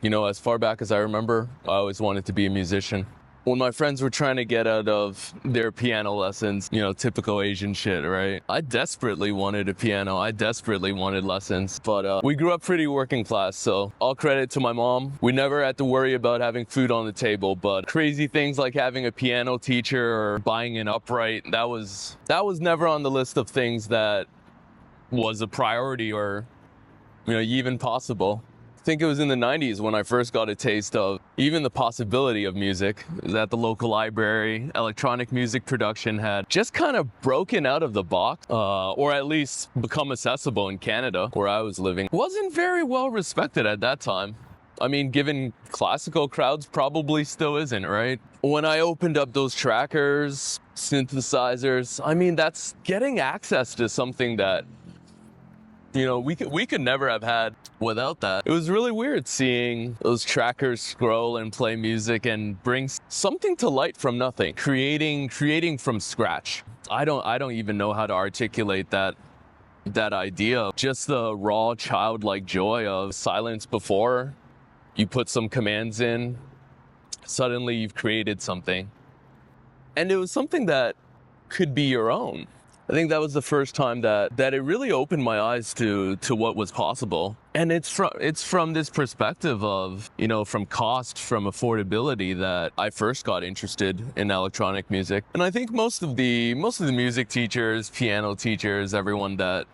As far back as I remember, I always wanted to be a musician. When my friends were trying to get out of their piano lessons, typical Asian shit, right? I desperately wanted a piano. I desperately wanted lessons. But we grew up pretty working class, so all credit to my mom. We never had to worry about having food on the table, but crazy things like having a piano teacher or buying an upright, that was never on the list of things that was a priority or, even possible. I think it was in the 90s when I first got a taste of even the possibility of music. It was at the local library. Electronic music production had just kind of broken out of the box, or at least become accessible in Canada, where I was living. Wasn't very well respected at that time. I mean, given classical crowds, probably still isn't, right? When I opened up those trackers, synthesizers, that's getting access to something that we could never have had without that. It was really weird seeing those trackers scroll and play music and bring something to light from nothing, creating from scratch. I don't even know how to articulate that idea. Just the raw childlike joy of silence before you put some commands in, suddenly you've created something. And it was something that could be your own. I think that was the first time that it really opened my eyes to what was possible. And it's from this perspective of, from cost, from affordability, that I first got interested in electronic music. And I think most of the music teachers, piano teachers, everyone that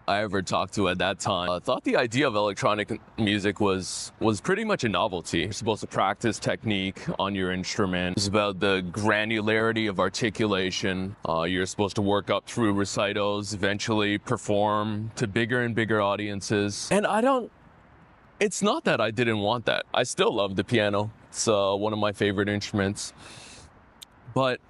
I ever talked to at that time thought the idea of electronic music was pretty much a novelty. You're supposed to practice technique on your instrument. It's about the granularity of articulation. You're supposed to work up through recitals, eventually perform to bigger and bigger audiences. And it's not that I didn't want that. I still love the piano. It's one of my favorite instruments. But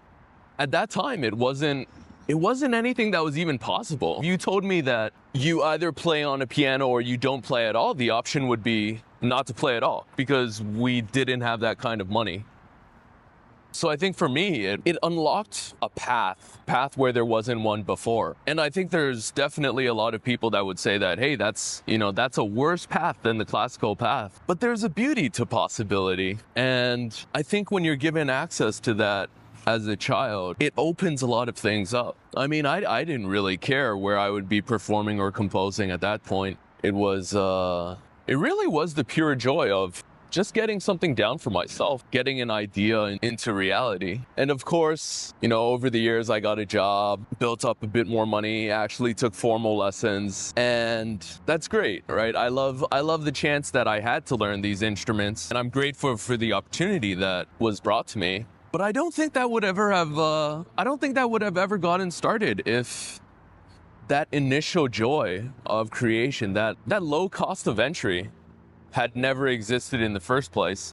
at that time, it wasn't anything that was even possible. If you told me that you either play on a piano or you don't play at all, the option would be not to play at all, because we didn't have that kind of money. So I think for me, it unlocked a path where there wasn't one before. And I think there's definitely a lot of people that would say that, hey, that's a worse path than the classical path. But there's a beauty to possibility. And I think when you're given access to that as a child, it opens a lot of things up. I didn't really care where I would be performing or composing at that point. It really was the pure joy of just getting something down for myself, getting an idea into reality. And of course, over the years, I got a job, built up a bit more money, actually took formal lessons, and that's great, right? I love the chance that I had to learn these instruments, and I'm grateful for the opportunity that was brought to me. But I don't think that would ever have ever gotten started if that initial joy of creation, that low cost of entry, had never existed in the first place.